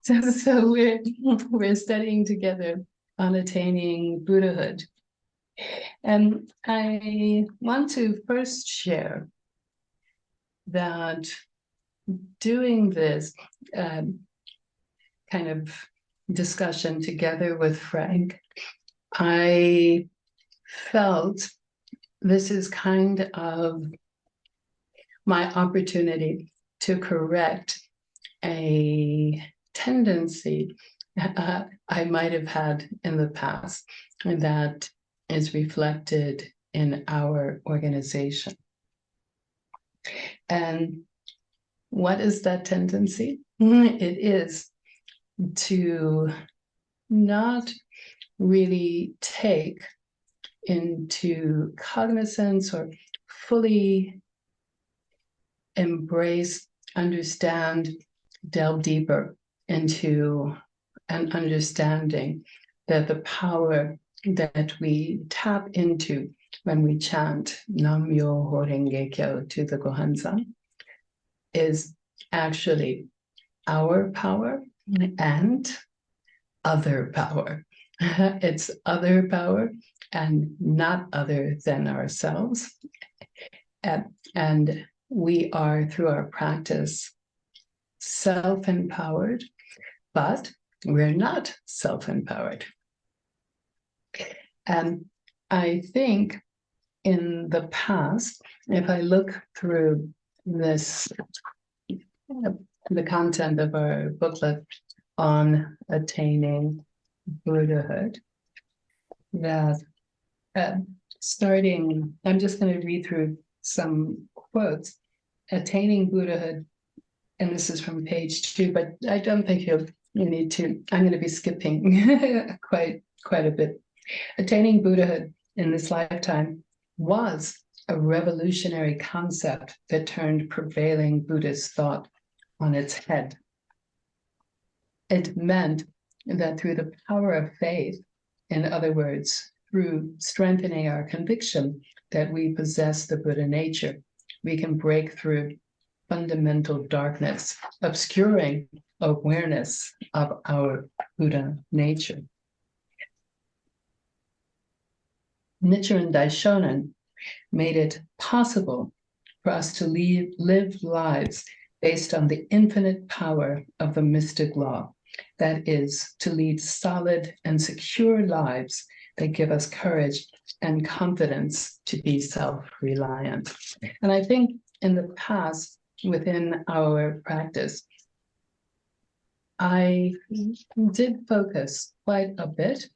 So we're studying together on attaining Buddhahood. And I want to first share that doing this kind of discussion together with Frank, I felt this is kind of my opportunity to correct a tendency I might have had in the past that is reflected in our organization. And what is that tendency? It is to not really take into cognizance or fully embrace, understand, delve deeper into an understanding that the power that we tap into when we chant Nam-myoho Renge Kyo to the Gohanzan is actually our power and other power. It's other power and not other than ourselves. And we are, through our practice, self-empowered, but we're not self-empowered. And I think in the past, if I look through this, the content of our booklet on attaining Buddhahood, that starting, I'm just going to read through some quotes. Attaining Buddhahood, and this is from page 2, but I don't think you need to. I'm going to be skipping quite a bit. Attaining Buddhahood in this lifetime was a revolutionary concept that turned prevailing Buddhist thought on its head. It meant that through the power of faith, in other words, through strengthening our conviction that we possess the Buddha nature, we can break through fundamental darkness, obscuring awareness of our Buddha nature. Nichiren Daishonin made it possible for us to live lives based on the infinite power of the mystic law. That is, to lead solid and secure lives that give us courage and confidence to be self-reliant. And I think in the past, within our practice, I did focus quite a bit,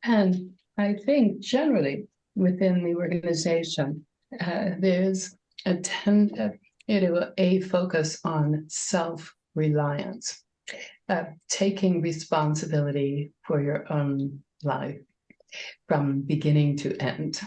and I think generally within the organization, there's a focus on self-reliance, taking responsibility for your own life from beginning to end.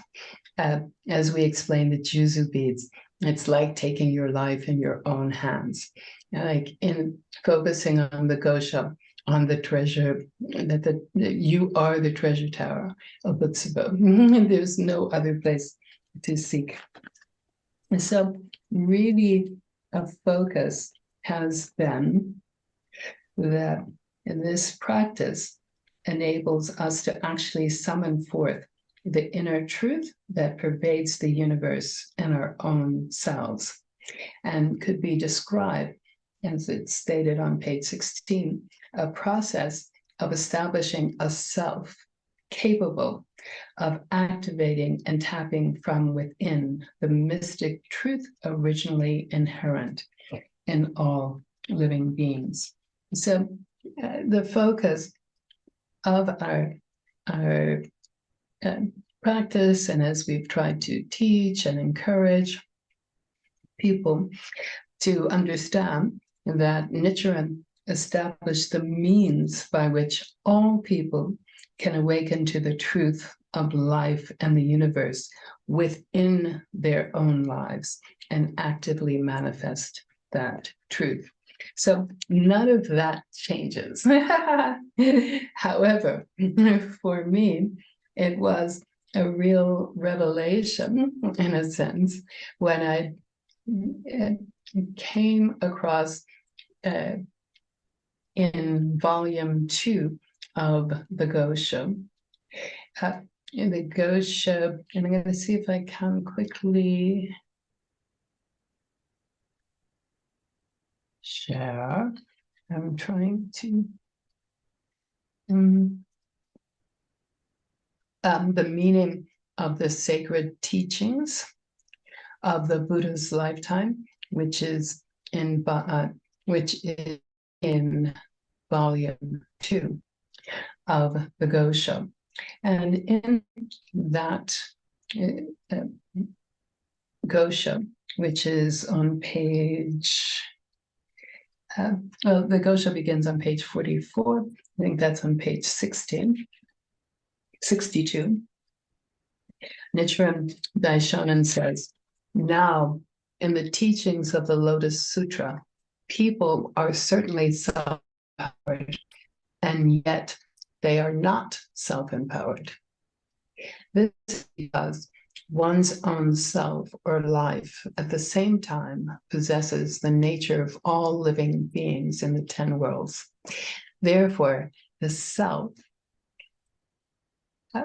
As we explained the Juzu beads, it's like taking your life in your own hands, like in focusing on the Gosha, on the treasure, that you are the treasure tower of Butsubo. There's no other place to seek. And so really a focus has been that in this practice enables us to actually summon forth the inner truth that pervades the universe and our own selves, and could be described, as it's stated on page 16, a process of establishing a self capable of activating and tapping from within the mystic truth originally inherent in all living beings. So the focus of our practice, and as we've tried to teach and encourage people to understand that Nichiren established the means by which all people can awaken to the truth of life and the universe within their own lives and actively manifest that truth. So none of that changes. However, for me, it was a real revelation, in a sense, when I came across in volume 2 of the Gosha. In the Gosha, and I'm going to see if I can quickly share. I'm trying to. The meaning of the sacred teachings of the Buddha's lifetime, which is in volume 2 of the Gosha. And in that Gosha, which is on page, the Gosha begins on page 44. I think that's on page 62. Nichiren Daishonin says, now, in the teachings of the Lotus Sutra, people are certainly self-empowered, and yet they are not self-empowered. This is because one's own self or life at the same time possesses the nature of all living beings in the 10 worlds. Therefore, the self, I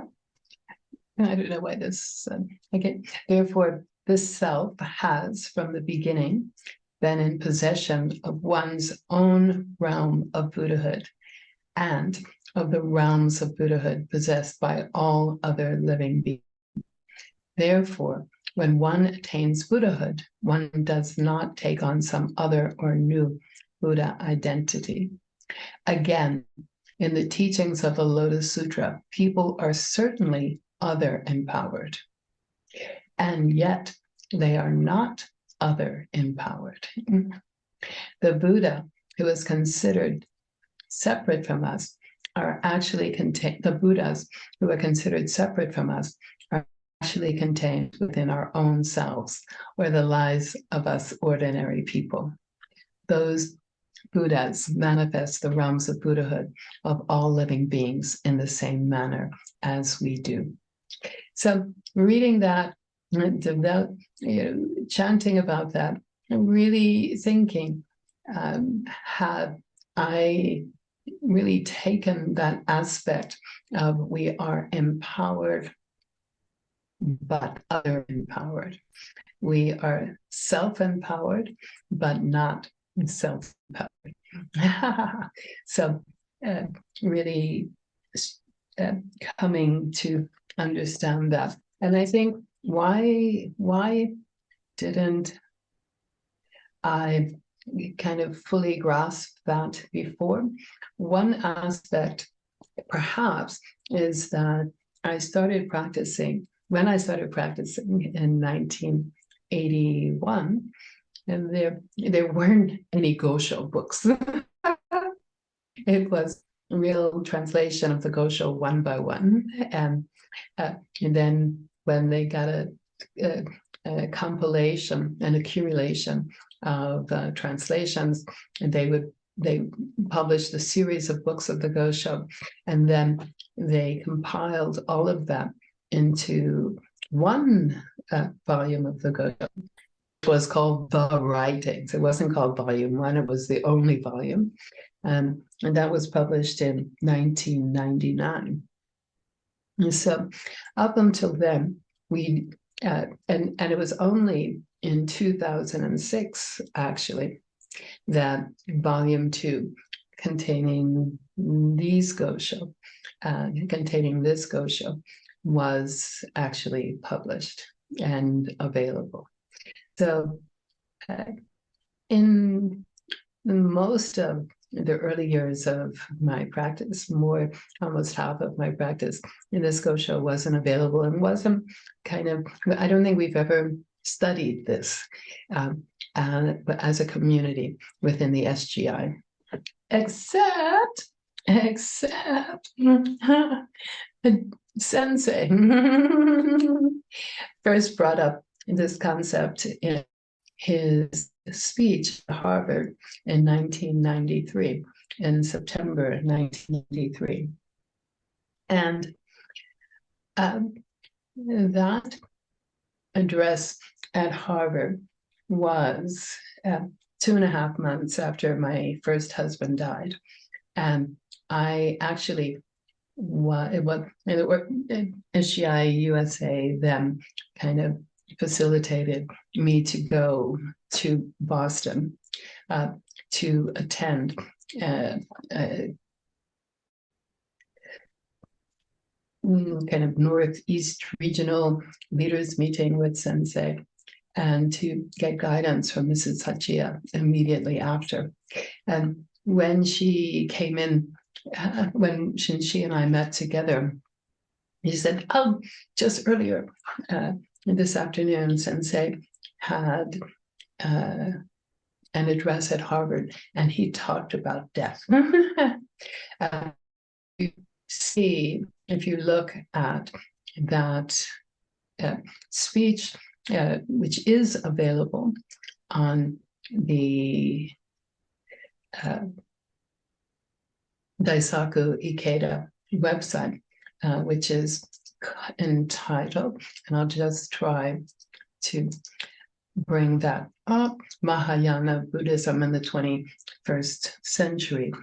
don't know why this, again, therefore, this self has from the beginning been in possession of one's own realm of Buddhahood and of the realms of Buddhahood possessed by all other living beings. Therefore, when one attains Buddhahood, one does not take on some other or new Buddha identity. Again, in the teachings of the Lotus Sutra, people are certainly other empowered, and yet they are not other empowered. The Buddha, who is considered separate from us, are actually contained, the Buddhas who are considered separate from us are actually contained within our own selves, or the lives of us ordinary people. Those Buddhas manifest the realms of Buddhahood of all living beings in the same manner as we do. So reading that, chanting about that, and really thinking, have I really taken that aspect of we are empowered, but other empowered. We are self-empowered, but not self-empowered. So really coming to understand that. And I think why didn't I kind of fully grasp that before? One aspect perhaps is that when I started practicing in 1981, and there weren't any Gosho books. It was a real translation of the Gosho one by one. And then when they got a compilation, an accumulation of translations, and they published a series of books of the Gosho, and then they compiled all of that into one volume of the Gosho. It was called The Writings. It wasn't called Volume 1, it was the only volume. And that was published in 1999. And so up until then, and it was only in 2006, actually, that Volume 2, containing this Gosho, was actually published and available. So in most of the early years of my practice, almost half of my practice, this Gosho wasn't available and wasn't I don't think we've ever studied this but as a community within the SGI, except Sensei first brought up this concept in his speech at Harvard in 1993, in September 1993. And that address at Harvard was 2.5 months after my first husband died. And I actually, SGI-USA then kind of facilitated me to go to Boston to attend kind of Northeast regional leaders meeting with Sensei, and to get guidance from Mrs. Hachiya immediately after. And when she came in, when she and I met together, he said, "Oh, just earlier this afternoon, Sensei had an address at Harvard, and he talked about death." You see, if you look at that speech, which is available on the Daisaku Ikeda website, which is entitled, and I'll just try to bring that up, Mahayana Buddhism in the 21st Century.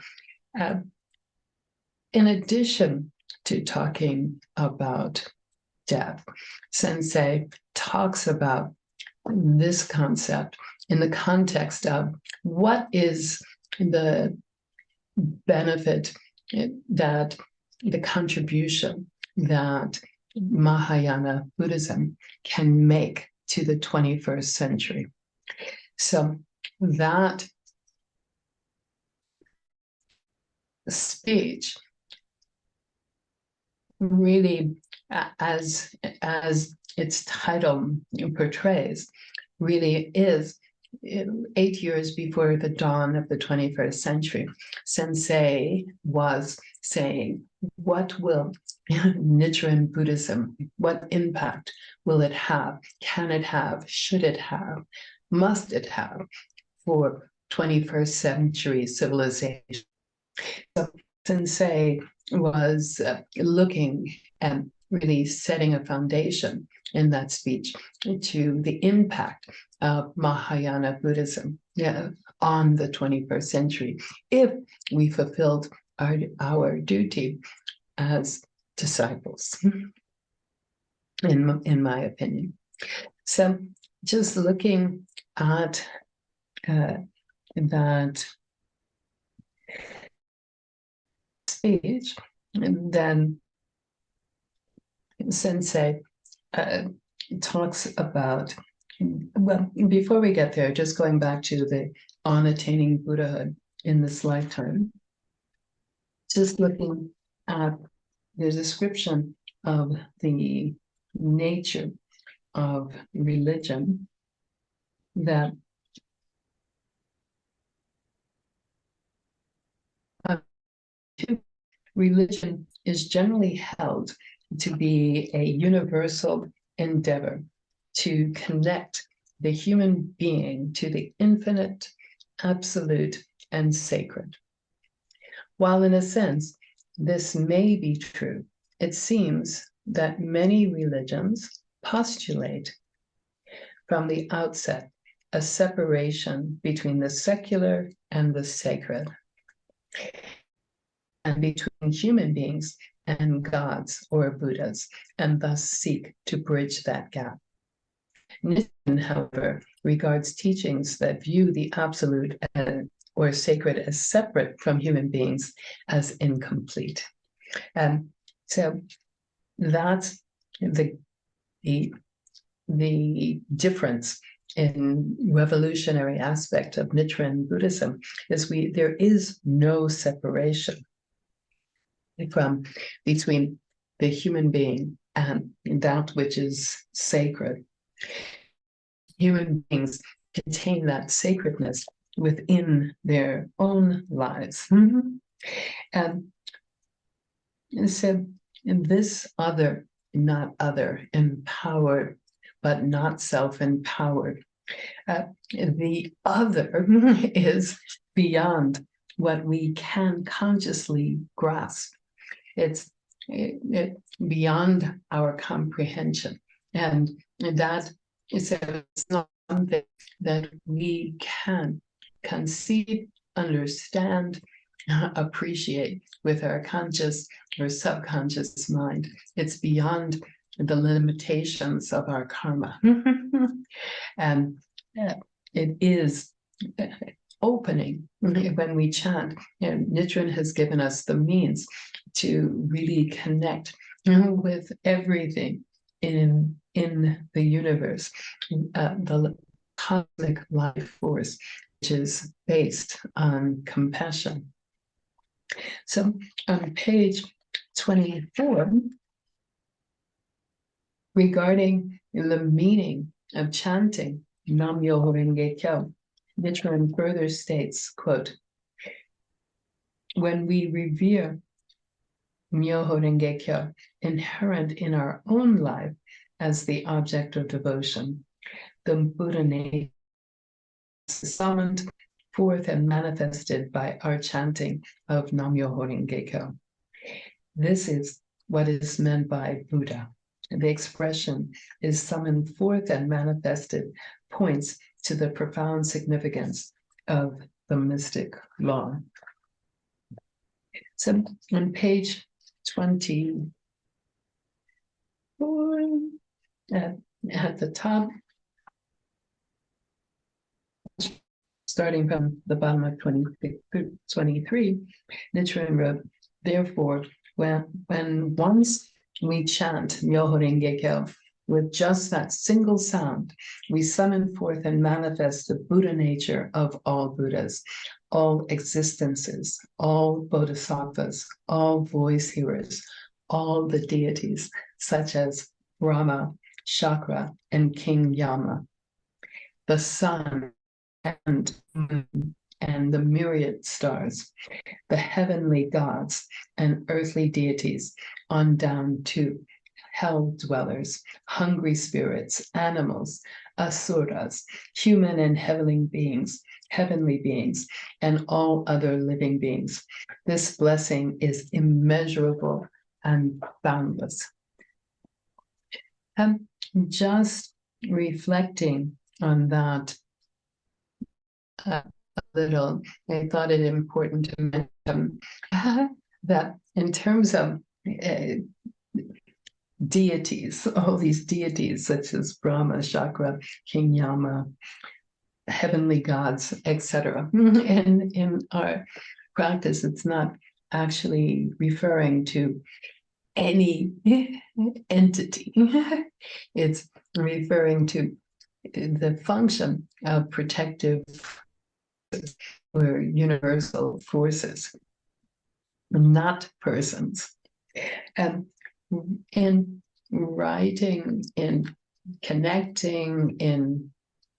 In addition to talking about death, Sensei talks about this concept in the context of what is the benefit, that the contribution that Mahayana Buddhism can make to the 21st century. So that speech really, as its title portrays, really is 8 years before the dawn of the 21st century. Sensei was saying, what will Nichiren Buddhism, what impact will it have? Can it have? Should it have? Must it have for 21st century civilization? So Sensei was looking and really setting a foundation in that speech to the impact of Mahayana Buddhism on the 21st century, if we fulfilled our duty as disciples, in my opinion. So just looking at that speech, and then Sensei talks about, well, before we get there, just going back to the on attaining Buddhahood in this lifetime, just looking at the description of the nature of religion, that religion is generally held to be a universal endeavor to connect the human being to the infinite, absolute, and sacred. While in a sense, this may be true, it seems that many religions postulate from the outset a separation between the secular and the sacred, and between human beings and gods or Buddhas, and thus seek to bridge that gap. Nichiren, however, regards teachings that view the absolute or sacred as separate from human beings as incomplete. And so that's the difference in revolutionary aspect of Nichiren Buddhism, is there is no separation between the human being and that which is sacred. Human beings contain that sacredness within their own lives. And so this other, not other, empowered, but not self-empowered. The other is beyond what we can consciously grasp. It's beyond our comprehension. And that is, it's not something that we can conceive, understand, appreciate with our conscious or subconscious mind. It's beyond the limitations of our karma. And it is opening when we chant. And Nichiren has given us the means to really connect with everything in the universe, the cosmic life force, which is based on compassion. So on page 24, regarding the meaning of chanting Nam Myoho Renge Kyo, Nichiren further states, quote, when we revere Myoho Renge Kyo, inherent in our own life as the object of devotion, the Buddha nature is summoned forth and manifested by our chanting of Nam Myoho Renge Kyo. This is what is meant by Buddha. The expression is summoned forth and manifested points to the profound significance of the mystic law. So on page 24, at the top, starting from the bottom of 23, Nichiren wrote, therefore, when once we chant Myoho Renge Kyo with just that single sound, we summon forth and manifest the Buddha nature of all Buddhas, all existences, all bodhisattvas, all voice hearers, all the deities, such as Brahma, Chakra, and King Yama, the sun and moon, and the myriad stars, the heavenly gods and earthly deities, on down to hell dwellers, hungry spirits, animals, asuras, human and heavenly beings, and all other living beings. This blessing is immeasurable and boundless. Just reflecting on that a little, I thought it important to mention that in terms of deities, all these deities such as Brahma, Chakra, King Yama, heavenly gods, etc. And in our practice, it's not actually referring to any entity. It's referring to the function of protective or universal forces, not persons. And in writing, in connecting, in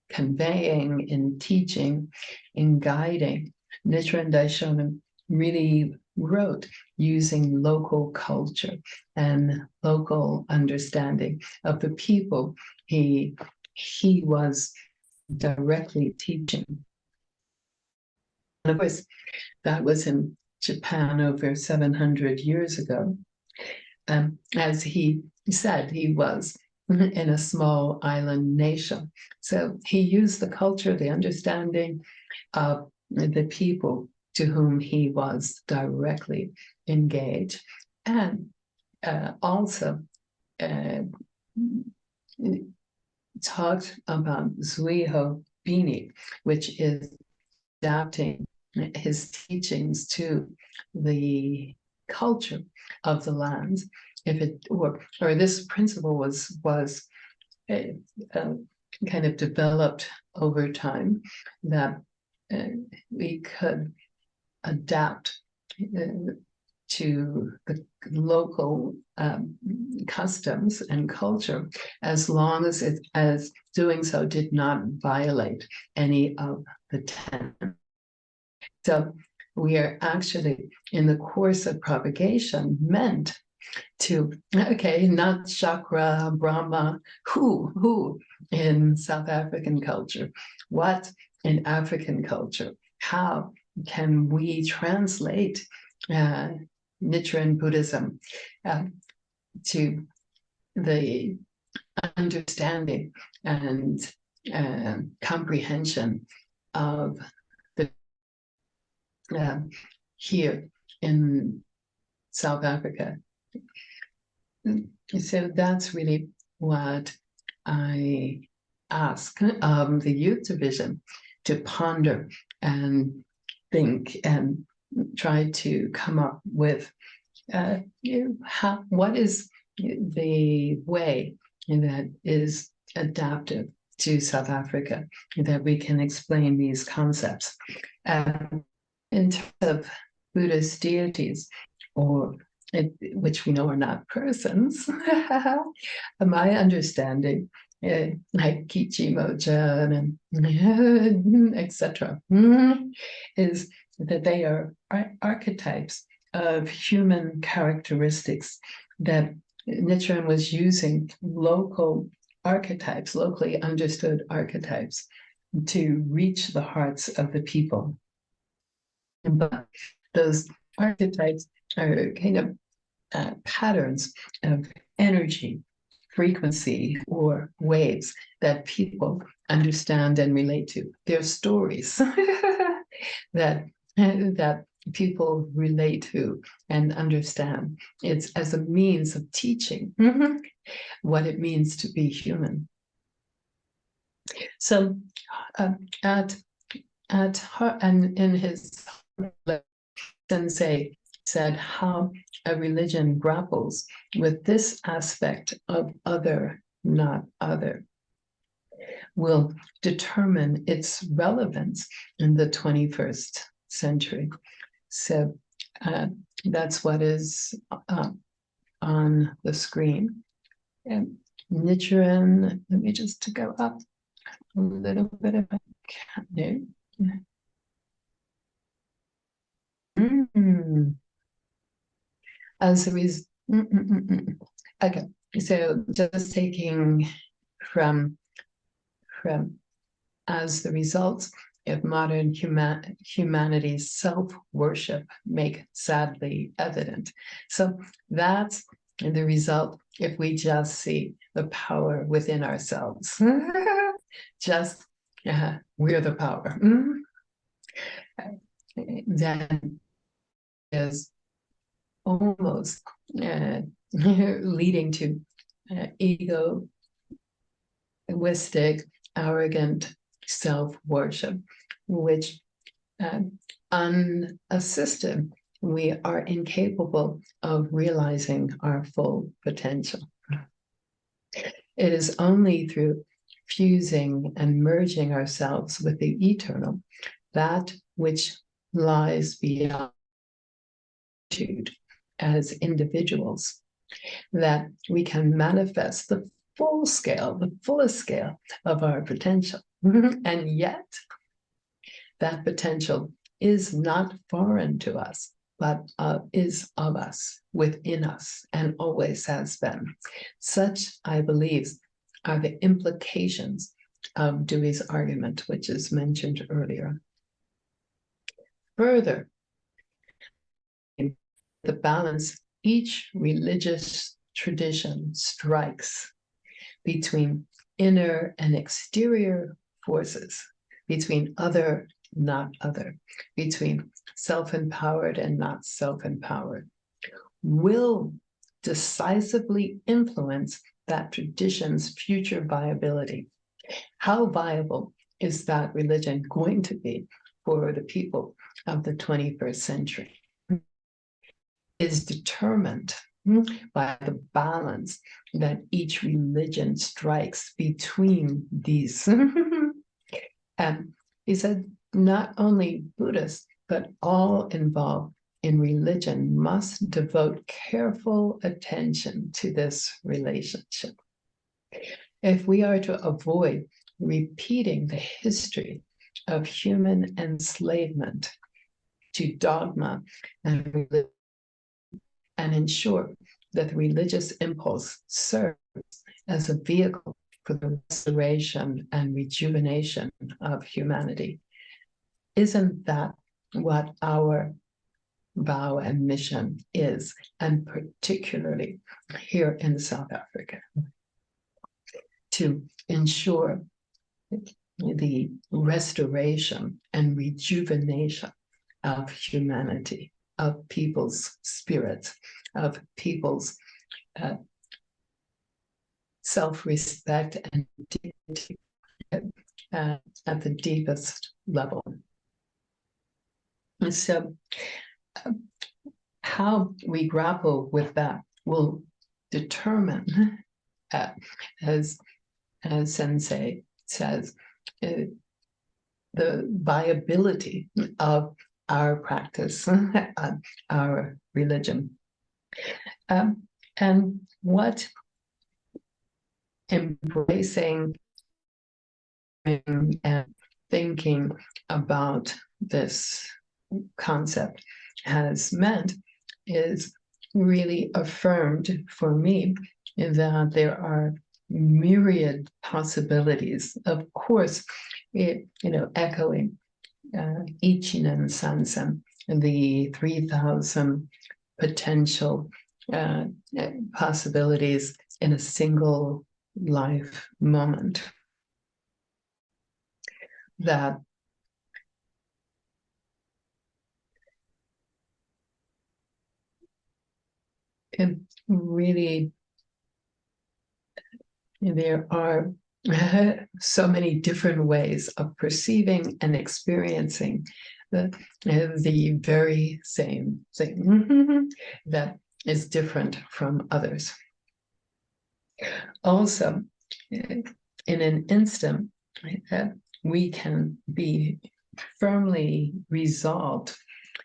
conveying, in teaching, in guiding, Nichiren Daishonin really wrote using local culture and local understanding of the people he was directly teaching. And of course, that was in Japan over 700 years ago. As he said, he was in a small island nation. So he used the culture, the understanding of the people to whom he was directly engaged, and also talked about Zuiho Bini, which is adapting his teachings to the culture of the land. If it or this principle was kind of developed over time, that we could adapt to the local customs and culture, as long as doing so did not violate any of the 10. So we are actually, in the course of propagation, meant to, not Chakra, Brahma, who in South African culture, what in African culture, how can we translate Nichiren Buddhism to the understanding and comprehension of the here in South Africa. So that's really what I ask the youth division to ponder and think and try to come up with what is the way that is adaptive to South Africa, that we can explain these concepts. In terms of Buddhist deities, or which we know are not persons, my understanding, like Kichi-moja and etc., is that they are archetypes of human characteristics, that Nichiren was using local archetypes, locally understood archetypes, to reach the hearts of the people. But those archetypes are kind of patterns of energy, frequency, or waves that people understand and relate to. They're stories that people relate to and understand. It's as a means of teaching what it means to be human. So at heart, and in his sensei said how a religion grapples with this aspect of other, not other, will determine its relevance in the 21st century. So that's what is on the screen. And Nichiren, let me just go up a little bit if I can. As a result, okay, so just taking from as the results of modern humanity's self-worship make sadly evident. So that's the result if we just see the power within ourselves. Just we're the power. Then is almost leading to egoistic, arrogant self-worship, which unassisted, we are incapable of realizing our full potential. It is only through fusing and merging ourselves with the eternal, that which lies beyond as individuals, that we can manifest the fullest scale of our potential. And yet, that potential is not foreign to us, but is of us, within us, and always has been. Such, I believe, are the implications of Dewey's argument, which is mentioned earlier. Further, the balance each religious tradition strikes between inner and exterior forces, between other, not other, between self-empowered and not self-empowered, will decisively influence that tradition's future viability. How viable is that religion going to be for the people of the 21st century? Is determined by the balance that each religion strikes between these. And he said, not only Buddhists, but all involved in religion must devote careful attention to this relationship. If we are to avoid repeating the history of human enslavement to dogma and religion, and ensure that the religious impulse serves as a vehicle for the restoration and rejuvenation of humanity. Isn't that what our vow and mission is, and particularly here in South Africa? To ensure the restoration and rejuvenation of humanity, of people's spirits, of people's self-respect and dignity at the deepest level. And so how we grapple with that will determine, as Sensei says, the viability of our practice, our religion. And what embracing and thinking about this concept has meant is really affirmed for me that there are myriad possibilities. Of course, echoing Ichinen Sansen, the 3,000 potential possibilities in a single life moment. That it really, there are so many different ways of perceiving and experiencing the very same thing that is different from others. Also, in an instant, we can be firmly resolved,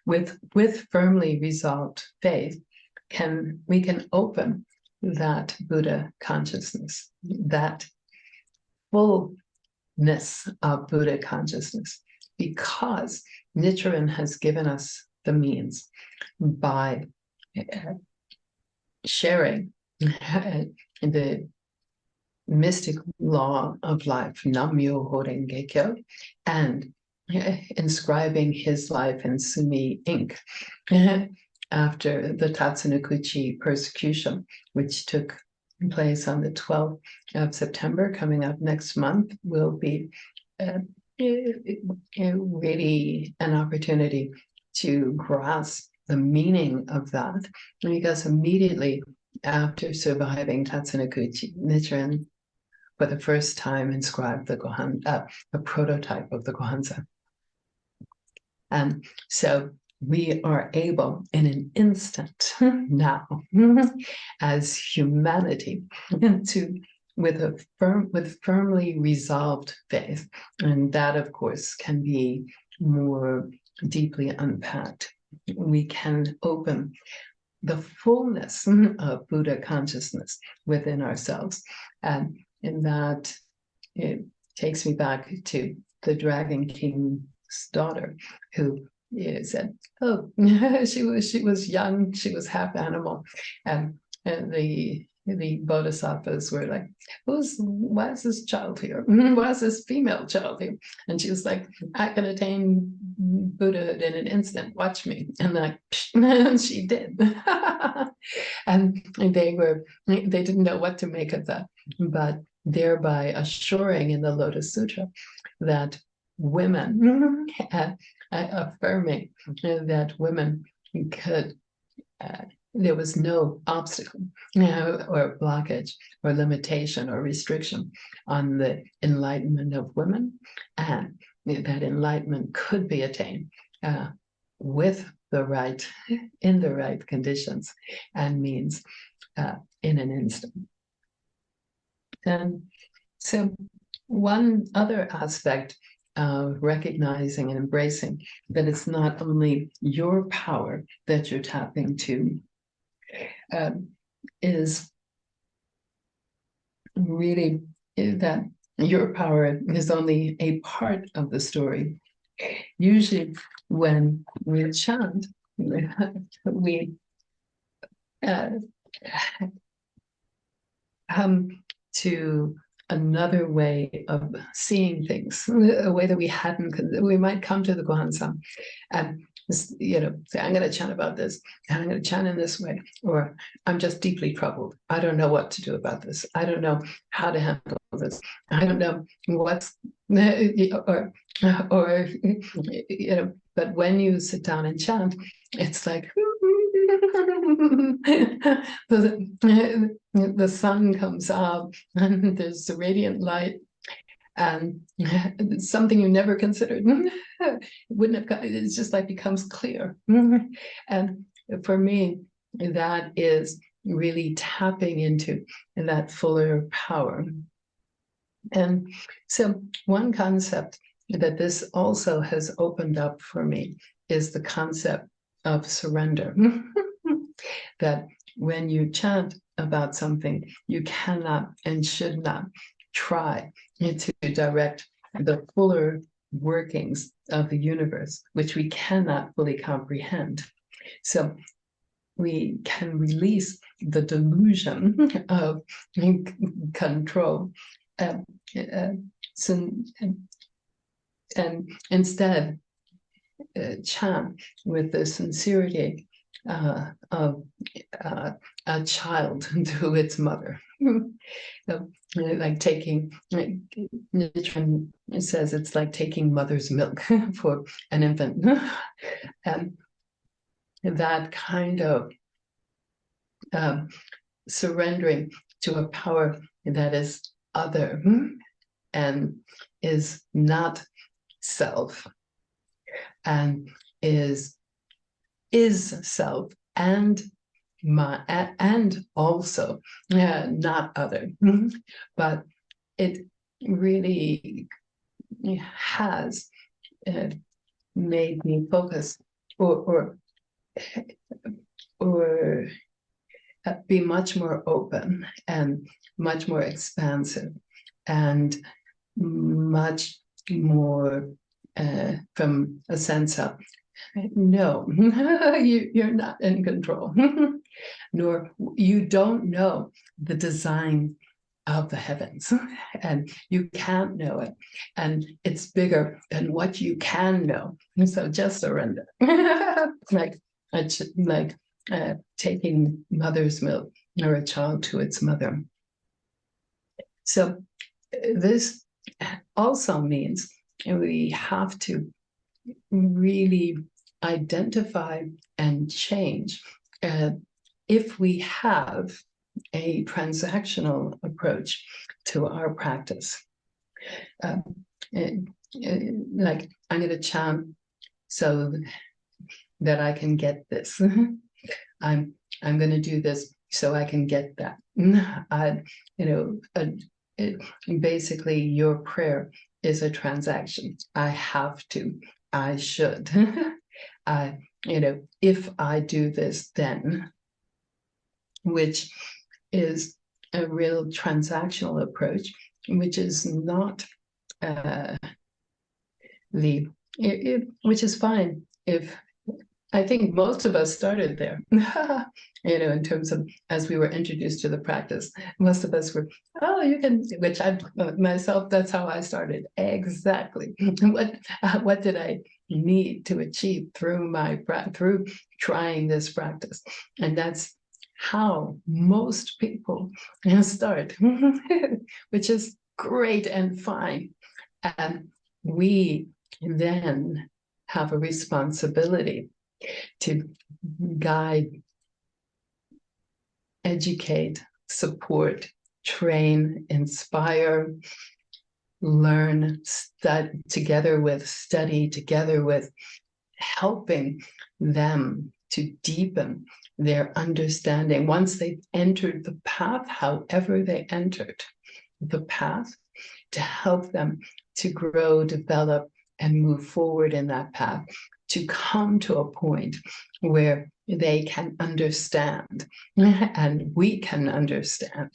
with firmly resolved faith, we can open that Buddha consciousness, that fullness of Buddha consciousness, because Nichiren has given us the means by sharing the mystic law of life, Nam-myoho Renge Kyo, and inscribing his life in Sumi ink after the Tatsunokuchi persecution, which took place on the 12th of September, coming up next month, will be really an opportunity to grasp the meaning of that, because immediately after surviving Tatsunokuchi, Nichiren, for the first time, inscribed the a prototype of the Gohanza. And so we are able in an instant now, as humanity, with firmly resolved faith, and that, of course, can be more deeply unpacked. We can open the fullness of Buddha consciousness within ourselves, and in that, it takes me back to the Dragon King's daughter, who said, "Oh, she was young, she was half animal," and the bodhisattvas were like, "Why is this child here? Why is this female child here?" And she was like, "I can attain Buddhahood in an instant. Watch me." And like, and she did. And they didn't know what to make of that, but thereby assuring in the Lotus Sutra that women, affirming that women could, there was no obstacle or blockage or limitation or restriction on the enlightenment of women, and that enlightenment could be attained with in the right conditions and means in an instant. And so one other aspect of recognizing and embracing that it's not only your power that you're tapping to, is really that your power is only a part of the story. Usually when we chant, we come to another way of seeing things, a way that we might come to the Gohansan, and say, I'm going to chant about this, and I'm going to chant in this way, or I'm just deeply troubled. I don't know what to do about this. I don't know how to handle this. I don't know what's, or but when you sit down and chant, it's like the sun comes out and there's the radiant light, and it's something you never considered. It wouldn't have, it's just like becomes clear. And for me, that is really tapping into that fuller power. And so one concept that this also has opened up for me is the concept of surrender. That when you chant about something, you cannot and should not try to direct the fuller workings of the universe, which we cannot fully comprehend. So we can release the delusion of control, and instead chant with the sincerity of a child to its mother. Like taking, Nichiren says it's like taking mother's milk for an infant. And that kind of surrendering to a power that is other and is not self, and is self and also not other, but it really has made me focus or be much more open and much more expansive and much more from a sense of, no, you're not in control, nor you don't know the design of the heavens, and you can't know it, and it's bigger than what you can know. And so just surrender, like taking mother's milk or a child to its mother. So this also means we have to really identify and change if we have a transactional approach to our practice. Like, I'm going to chant so that I can get this. I'm going to do this so I can get that. Basically, your prayer is a transaction. I have to. I should. If I do this, then, which is a real transactional approach, which is not which is fine. If I think most of us started there, in terms of, as we were introduced to the practice, most of us were, oh, you can, which I myself, that's how I started. Exactly. What did I need to achieve through trying this practice? And that's how most people start, which is great and fine. And we then have a responsibility to guide, educate, support, train, inspire, learn, study together with helping them to deepen their understanding once they've entered the path, however they entered the path, to help them to grow, develop, and move forward in that path, to come to a point where they can understand, and we can understand,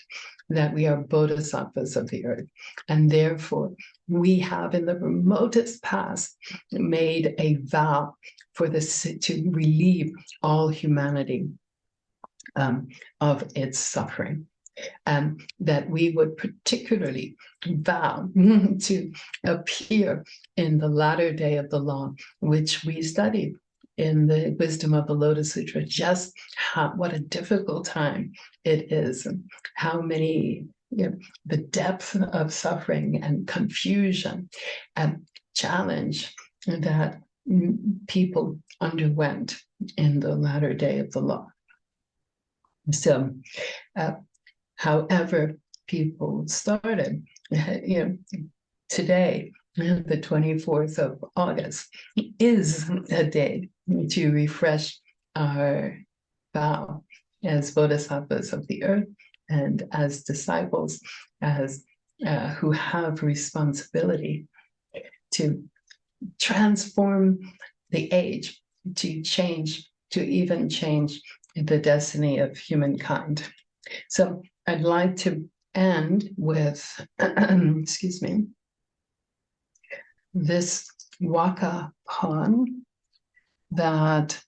that we are bodhisattvas of the earth. And therefore, we have in the remotest past made a vow for this to relieve all humanity of its suffering. And that we would particularly vow to appear in the latter day of the law, which we studied in the wisdom of the Lotus Sutra, just what a difficult time it is, how many, the depth of suffering and confusion and challenge that people underwent in the latter day of the law. So, however people started, today, the 24th of August, is a day to refresh our vow as bodhisattvas of the earth and as disciples, as who have responsibility to transform the age, to even change the destiny of humankind. So I'd like to end with, excuse me, this waka poem that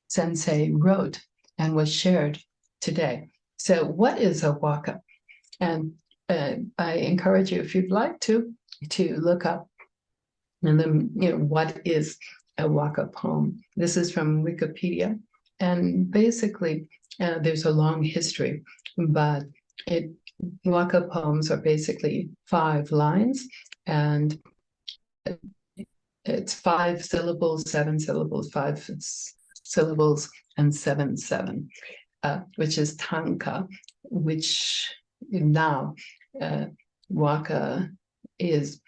Sensei wrote and was shared today. So what is a waka? And I encourage you, if you'd like to look up and then, what is a waka poem? This is from Wikipedia. And basically, there's a long history, but waka poems are basically 5 lines, and it's 5 syllables, 7 syllables, 5 syllables, and 7, which is tanka, which now waka is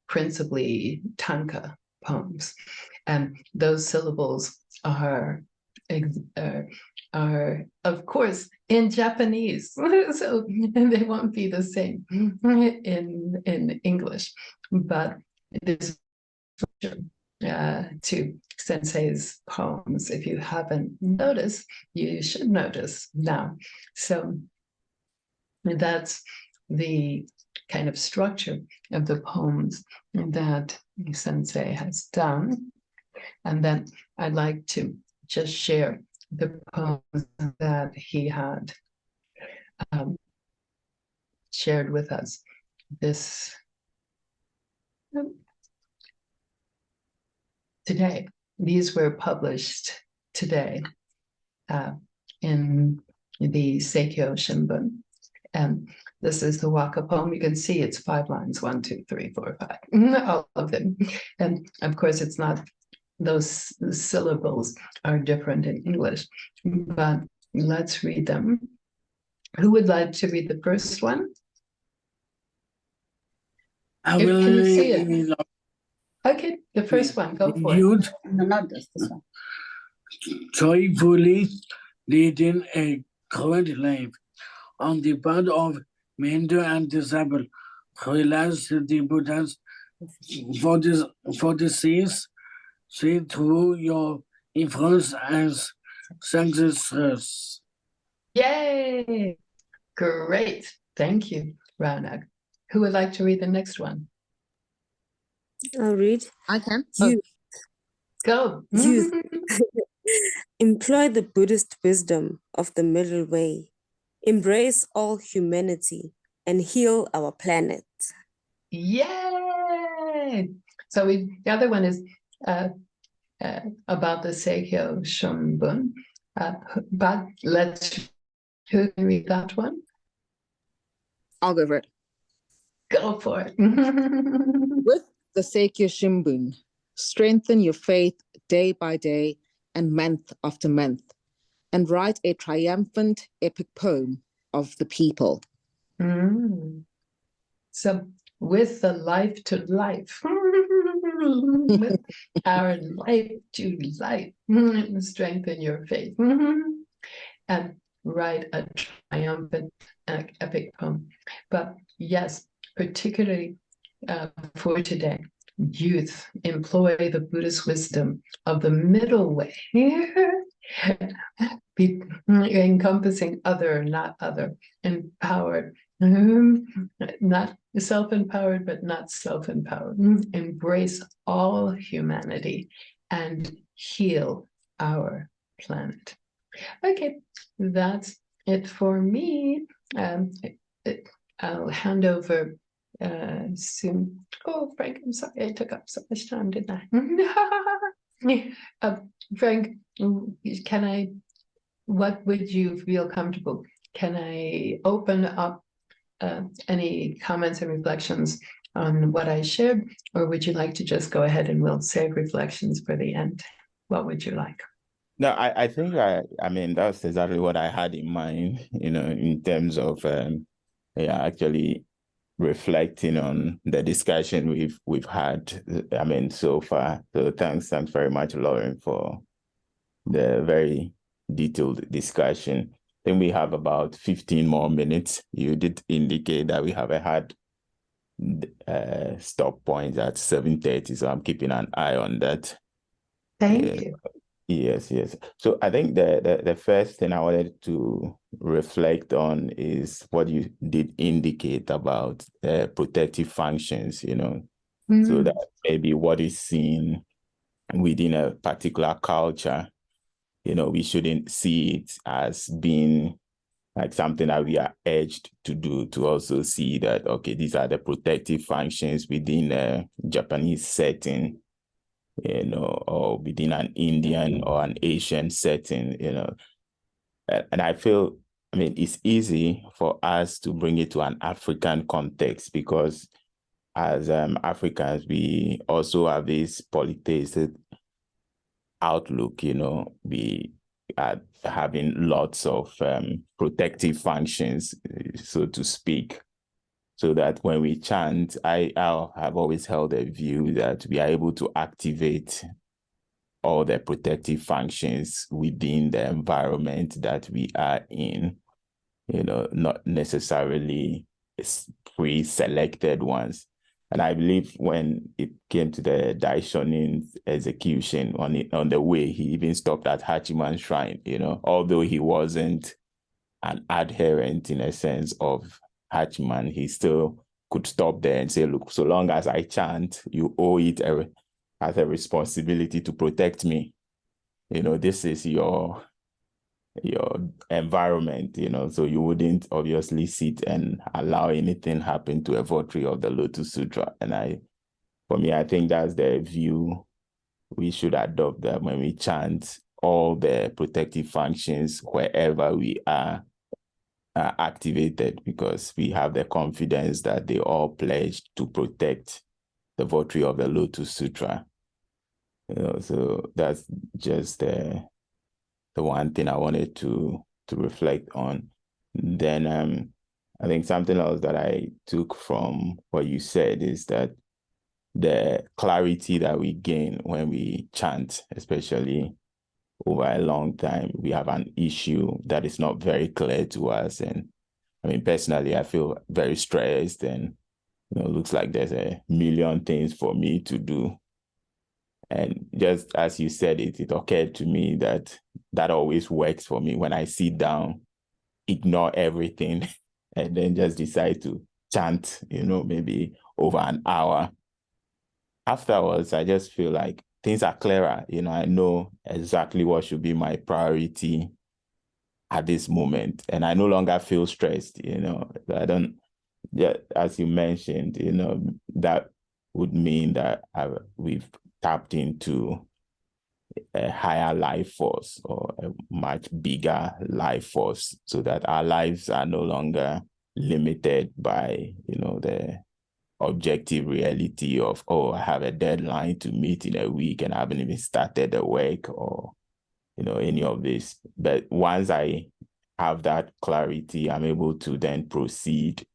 principally tanka poems, and those syllables are of course in Japanese, so they won't be the same in English, but there's to Sensei's poems. If you haven't noticed, you should notice now. So that's the kind of structure of the poems that Sensei has done. And then I'd like to just share the poems that he had shared with us this today. These were published today in the Seikyo Shimbun. And this is the waka poem. You can see it's 5 lines, 1, 2, 3, 4, 5, all of them. And of course, it's not, those syllables are different in English, but let's read them. Who would like to read the first one? I Can will you see it? Okay, the first one, go for it. No, not this one. Joyfully leading a current life on the part of mentor and disciple, realize the Buddha's for the seas, see through your influence as successors. Yay! Great. Thank you, Raunaq. Who would like to read the next one? I'll read. I can. Youth. Go. Youth. Employ the Buddhist wisdom of the middle way. Embrace all humanity and heal our planet. Yay! So the other one is about the Seikyo Shimbun. But who can read that one? I'll go for it. Go for it. With the Seikyo Shimbun, strengthen your faith day by day and month after month, and write a triumphant epic poem of the people. So with the life to life, with our life to life, strengthen your faith, and write a triumphant epic poem. But yes, particularly for today, youth, employ the Buddhist wisdom of the middle way, encompassing other, not other, empowered, not self-empowered, but not self-empowered. Embrace all humanity and heal our planet. Okay, that's it for me. I'll hand over soon. Oh, Frank, I'm sorry I took up so much time, didn't I? Frank, what would you feel comfortable? Can I open up any comments and reflections on what I shared, or would you like to just go ahead and we'll save reflections for the end? What would you like? No, I think I mean that's exactly what I had in mind, in terms of actually reflecting on the discussion we've had, I mean, so far. So thanks very much, Lauren, for the very detailed discussion. I think we have about 15 more minutes. You did indicate that we have a hard stop point at 7:30, so I'm keeping an eye on that. Thank you. Yes. So I think the first thing I wanted to reflect on is what you did indicate about protective functions, so that maybe what is seen within a particular culture, we shouldn't see it as being like something that we are urged to do, to also see that, okay, these are the protective functions within a Japanese setting, or within an Indian or an Asian setting, And I feel, I mean, it's easy for us to bring it to an African context because as Africans, we also have this polytheistic outlook, we are having lots of protective functions, so to speak. So that when we chant, I have always held a view that we are able to activate all the protective functions within the environment that we are in, not necessarily pre-selected ones. And I believe when it came to the Daishonin's execution on the way, he even stopped at Hachiman's shrine, although he wasn't an adherent in a sense of Hachiman, he still could stop there and say, look, so long as I chant, you owe it as a responsibility to protect me. This is your environment, so you wouldn't obviously sit and allow anything happen to a votary of the Lotus Sutra. And for me, I think that's the view we should adopt, that when we chant, all the protective functions wherever we are activated, because we have the confidence that they all pledged to protect the votary of the Lotus Sutra. So that's just the one thing I wanted to reflect on. Then I think something else that I took from what you said is that the clarity that we gain when we chant, especially over a long time, we have an issue that is not very clear to us. And I mean, personally, I feel very stressed and, it looks like there's a million things for me to do. And just as you said it occurred to me that always works for me when I sit down, ignore everything, and then just decide to chant, maybe over an hour. Afterwards, I just feel like things are clearer. I know exactly what should be my priority at this moment. And I no longer feel stressed, I don't, as you mentioned, that would mean that we've tapped into a higher life force or a much bigger life force, so that our lives are no longer limited by, the objective reality of, I have a deadline to meet in a week and I haven't even started the work or, any of this. But once I have that clarity, I'm able to then proceed,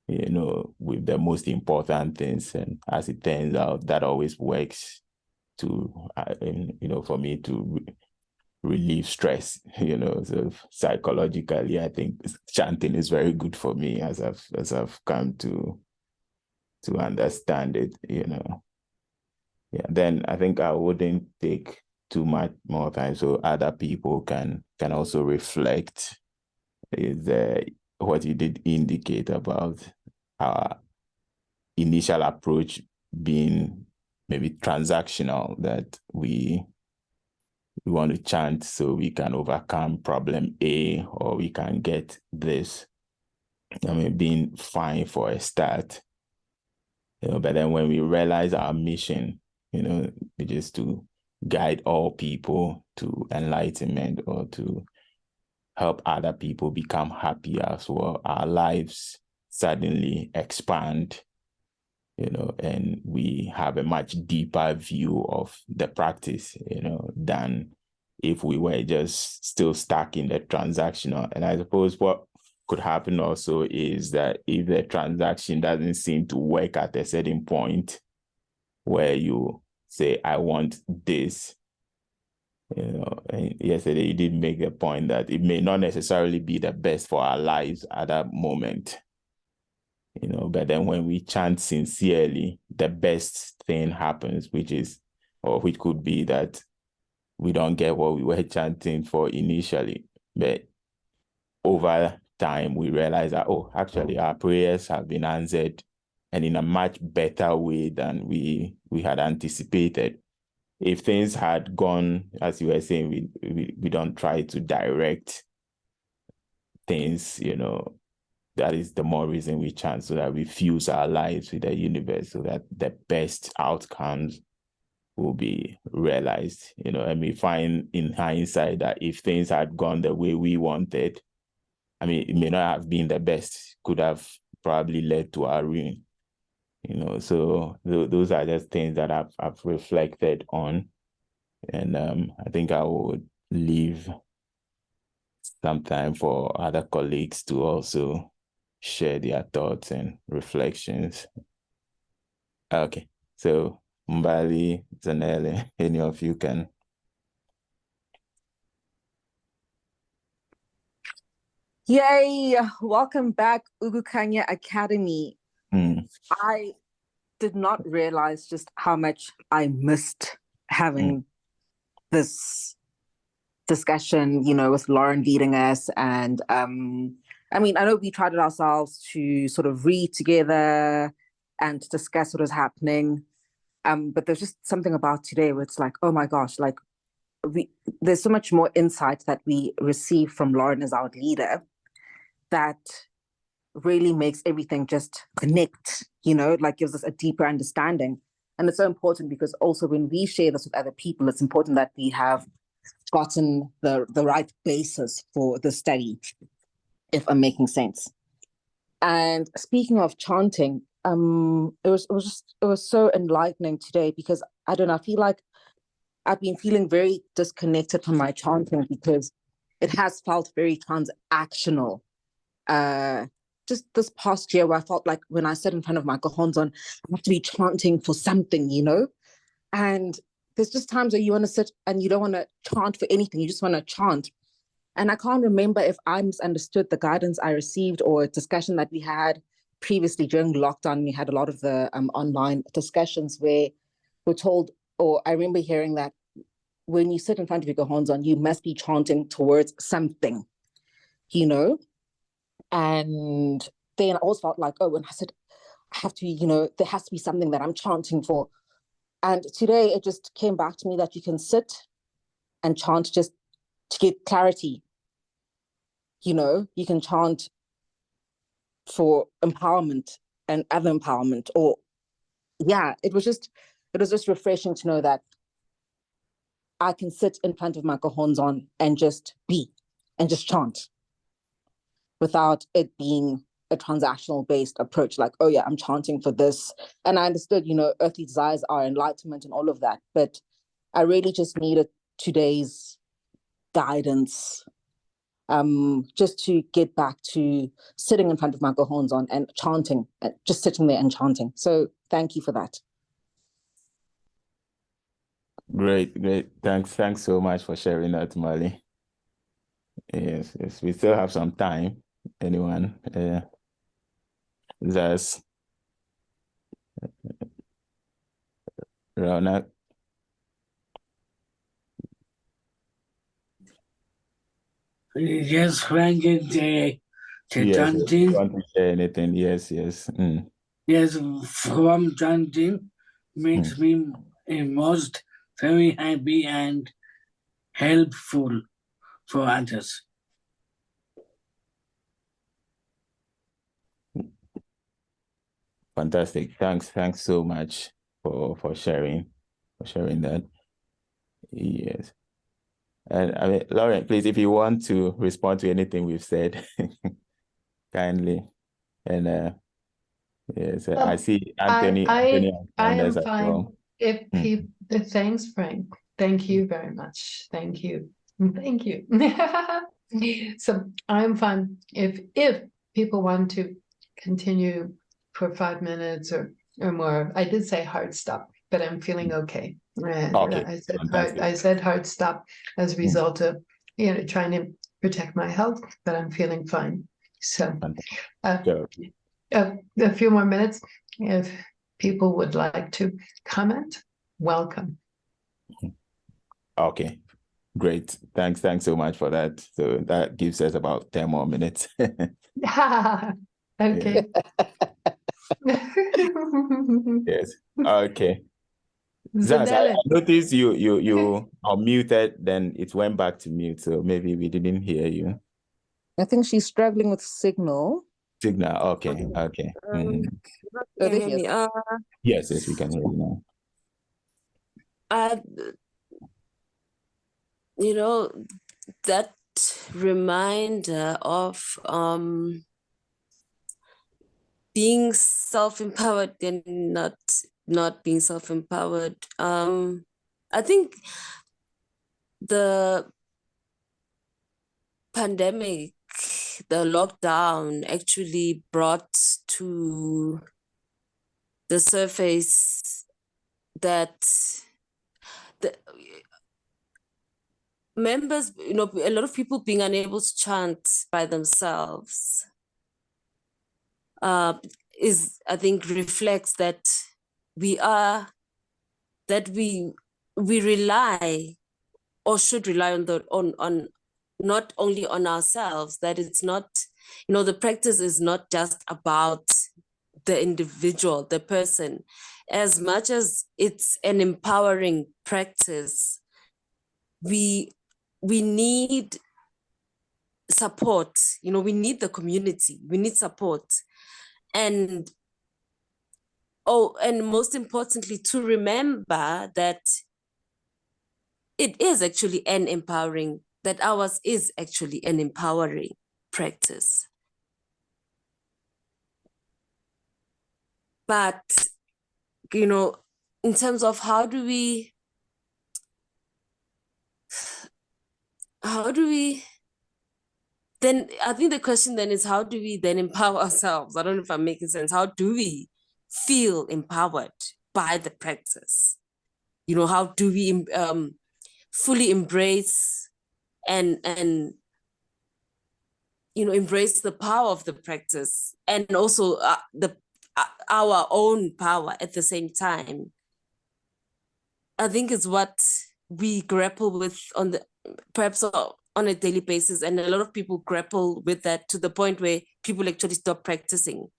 with the most important things. And as it turns out, that always works to, for me to relieve stress, so psychologically, I think chanting is very good for me as I've come to understand it, Yeah, then I think I wouldn't take too much more time so other people can also reflect. Is what you did indicate about our initial approach being maybe transactional, that we want to chant so we can overcome problem A or we can get this. I mean, being fine for a start, but then when we realize our mission, which is to guide all people to enlightenment or to help other people become happy as well, our lives suddenly expand, and we have a much deeper view of the practice, than if we were just still stuck in the transactional. And I suppose what could happen also is that if the transaction doesn't seem to work at a certain point where you say, I want this, and yesterday you did make the point that it may not necessarily be the best for our lives at that moment, but then when we chant sincerely, the best thing happens, which could be that we don't get what we were chanting for initially, but over time we realize that, actually our prayers have been answered, and in a much better way than we had anticipated. If things had gone, as you were saying, we don't try to direct things, that is the more reason we chant, so that we fuse our lives with the universe, so that the best outcomes will be realized, and we find in hindsight that if things had gone the way we wanted, it may not have been the best, could have probably led to our ruin, so those are just things that I've reflected on. And I think I would leave some time for other colleagues to also share their thoughts and reflections. Okay, so Mbali, Zanele, any of you can. Yay! Welcome back, Ukukhanya Academy. I did not realize just how much I missed having this discussion, with Lauren leading us. And I know we tried it ourselves to sort of read together and discuss what is happening. But there's just something about today where it's like, oh my gosh, like there's so much more insight that we receive from Lauren as our leader that really makes everything just connect, like gives us a deeper understanding. And it's so important because also when we share this with other people, it's important that we have gotten the right basis for the study, if I'm making sense. And speaking of chanting, it was so enlightening today because I don't know, I feel like I've been feeling very disconnected from my chanting because it has felt very transactional. Just this past year where I felt like when I sit in front of my Gohonzon, I have to be chanting for something, and there's just times where you want to sit and you don't want to chant for anything. You just want to chant. And I can't remember if I misunderstood the guidance I received or a discussion that we had previously during lockdown. We had a lot of the online discussions where we're told, or I remember hearing that when you sit in front of your Gohonzon, you must be chanting towards something, And then I always felt like, when I said, I have to, there has to be something that I'm chanting for. And today it just came back to me that you can sit and chant just to get clarity. You can chant for empowerment and other empowerment, or it was just refreshing to know that I can sit in front of my Gohonzon and just be and just chant without it being a transactional based approach, like, I'm chanting for this. And I understood, earthly desires are enlightenment and all of that. But I really just needed today's guidance, just to get back to sitting in front of my Gohonzon and chanting, just sitting there and chanting. So thank you for that. Great. Thanks so much for sharing that, Mali. Yes, we still have some time. Anyone? That's Ronald. Yes, Frank, the chanting. You want to share anything? Yes. Yes, from chanting makes me most very happy and helpful for others. Fantastic. Thanks so much for sharing that. Yes. And I mean, Lauren, please, if you want to respond to anything we've said, kindly. And yes, I see Anthony. Anthony I has joined us am as fine. well. If people, thanks, Frank. Thank you very much. Thank you. Thank you. So I'm fine. If people want to continue for 5 minutes or more, I did say hard stop, but I'm feeling okay. Okay, I fantastic. said hard stop as a result of trying to protect my health, but I'm feeling fine. So Sure. a few more minutes. If people would like to comment, welcome. Okay, great. Thanks so much for that. So that gives us about 10 more minutes. Okay. Yes. Okay. Zaz, I Zanele. noticed you unmuted, then it went back to mute, so maybe we didn't hear you. I think she's struggling with signal. Signal. Okay. Okay. Can Oh, you there hear she me? is. Yes, we can hear you now. That reminder of being self-empowered and not being self-empowered. I think the pandemic, the lockdown actually brought to the surface that the members, a lot of people being unable to chant by themselves I think reflects that we rely or should rely on not only on ourselves, that it's not, the practice is not just about the individual, the person. As much as it's an empowering practice, we need support, we need the community, we need support. And most importantly, to remember that it is actually an empowering, that ours is actually an empowering practice. But, in terms of how do we then, I think the question then is, how do we then empower ourselves? I don't know if I'm making sense. How do we feel empowered by the practice? How do we fully embrace and embrace the power of the practice, and also our own power at the same time? I think is what we grapple with perhaps on a daily basis, and a lot of people grapple with that to the point where people actually stop practicing,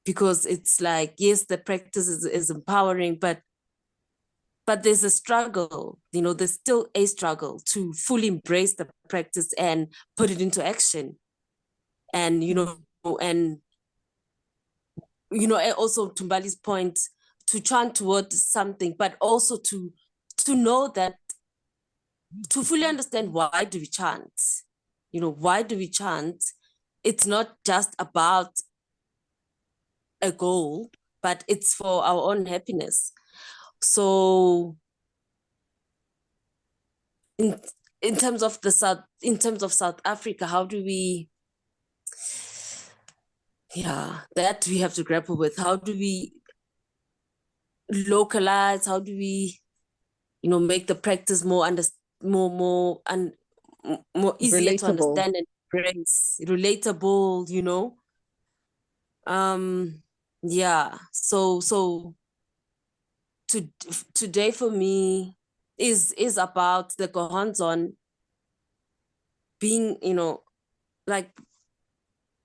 because it's like, yes, the practice is empowering, but there's a struggle, there's still a struggle to fully embrace the practice and put it into action. And, also Tumbali's point, to chant towards something, but also to know that, to fully understand, why do we chant? Why do we chant? It's not just about a goal, but it's for our own happiness. So in terms of South Africa, how do we, that we have to grapple with. How do we localize? How do we, make the practice more easier Relatable. to understand and embrace, relatable, So today for me is about the Gohanzon being, like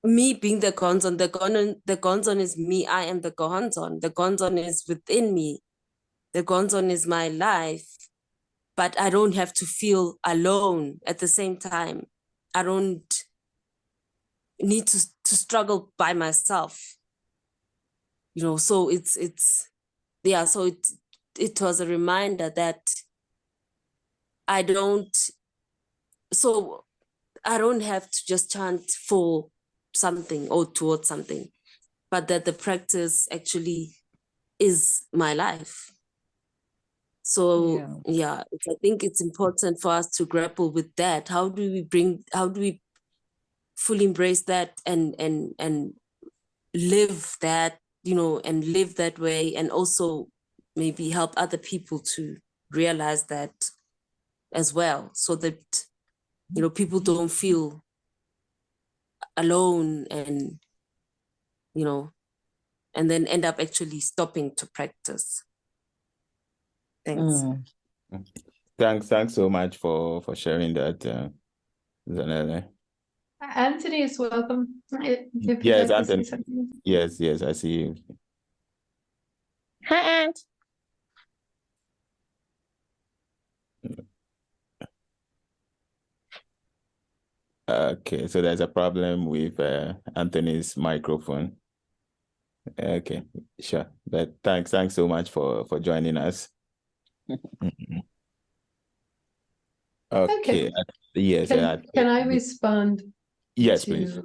me being the Gohanzon. The Gohanzon is me. I am the Gohanzon. The Gohanzon is within me. The Gohanzon is my life. But I don't have to feel alone at the same time. I don't need to struggle by myself. So so it was a reminder that I don't have to just chant for something or towards something, but that the practice actually is my life. So I think it's important for us to grapple with that. How do we fully embrace that and live that, and live that way, and also maybe help other people to realize that as well, so that people don't feel alone, and and then end up actually stopping to practice. Thanks. Thanks so much for sharing that, Zanele. Anthony is welcome. If you'd Yes, like to say Anthony. something. Yes, I see you. Hi, Aunt. Okay, so there's a problem with Anthony's microphone. Okay, sure. But thanks so much for joining us. Okay. Yes. Can I respond? Yes, to, please.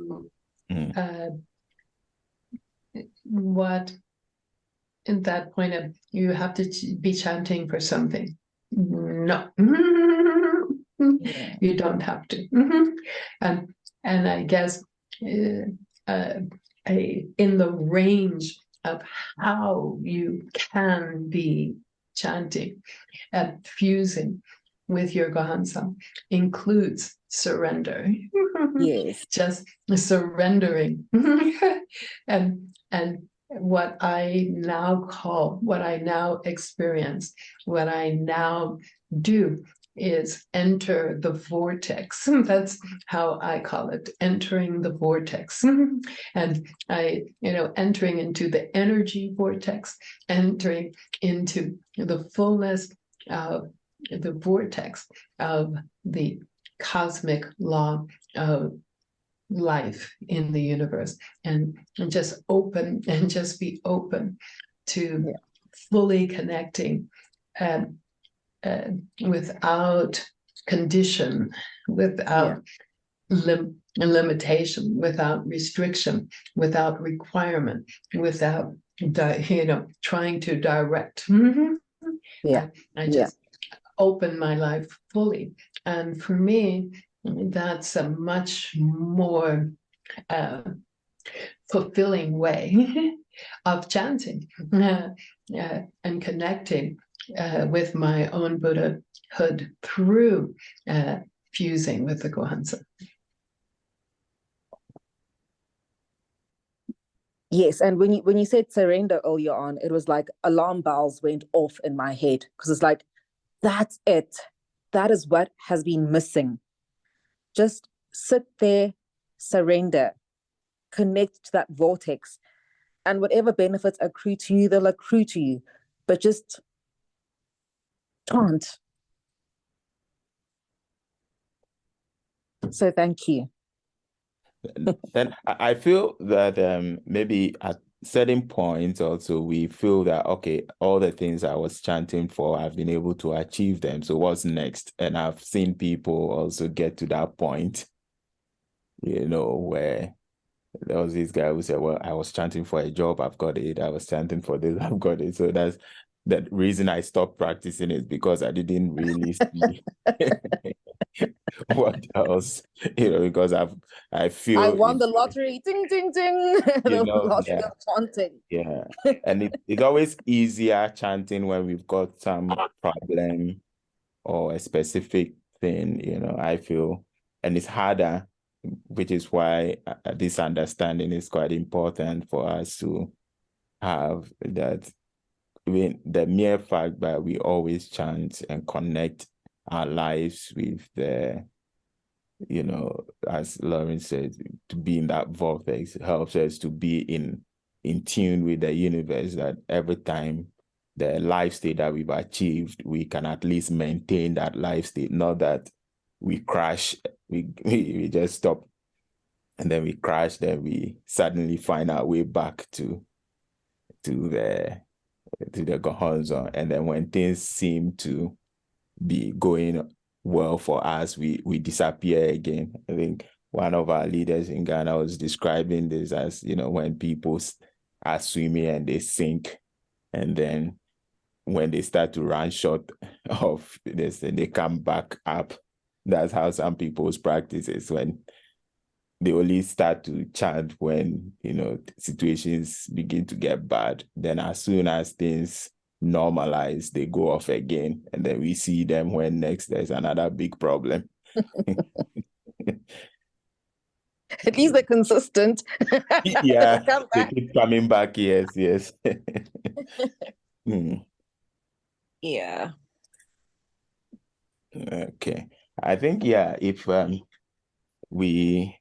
What in that point of you have to be chanting for something? No, you don't have to. And I guess in the range of how you can be chanting and fusing with your Gohansa includes surrender. Yes. Just surrendering. and what I now call, what I now experience, what I now do is enter the vortex. That's how I call it, entering the vortex. And entering into the energy vortex, entering into the fullness of the vortex of the cosmic law of life in the universe, and just open and just be open to fully connecting without condition, without limitation, without restriction, without requirement, without trying to direct. I just open my life fully, and for me that's a much more fulfilling way of chanting and connecting with my own Buddhahood through fusing with the Gohansa. Yes, and when you said surrender earlier on, it was like alarm bells went off in my head, because it's like, that's it. That is what has been missing. Just sit there, surrender, connect to that vortex, and whatever benefits accrue to you, they'll accrue to you. But just chant. So thank you. Then I feel that maybe at certain points also we feel that, okay, all the things I was chanting for, I've been able to achieve them. So what's next? And I've seen people also get to that point, where there was this guy who said, well, I was chanting for a job, I've got it. I was chanting for this, I've got it. So that's the reason I stopped practicing, is because I didn't really see what else, because I feel I won the lottery, ding, ding, ding. The lottery of chanting. Yeah. And it's always easier chanting when we've got some problem or a specific thing, I feel, and it's harder, which is why this understanding is quite important for us to have, that even the mere fact that we always chant and connect our lives with the, as Lauren said, to be in that vortex helps us to be in tune with the universe, that every time the life state that we've achieved, we can at least maintain that life state, not that we crash, we just stop, and then we crash, then we suddenly find our way back to the Gohansa. And then when things seem to be going well for us, we disappear again. I think one of our leaders in Ghana was describing this as, when people are swimming and they sink, and then when they start to run short of this, then they come back up. That's how some people's practice is, when they only start to chant when, situations begin to get bad. Then as soon as things normalize, they go off again. And then we see them when next there's another big problem. At least they're consistent. Yeah, they keep coming back. Yes. Yeah. Okay. I think, if we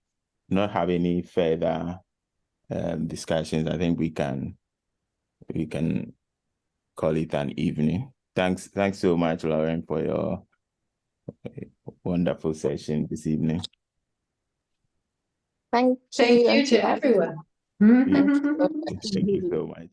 not have any further discussions, I think we can call it an evening. Thanks so much, Lauren, for your wonderful session this evening. Thank you to everyone. Thank you so much.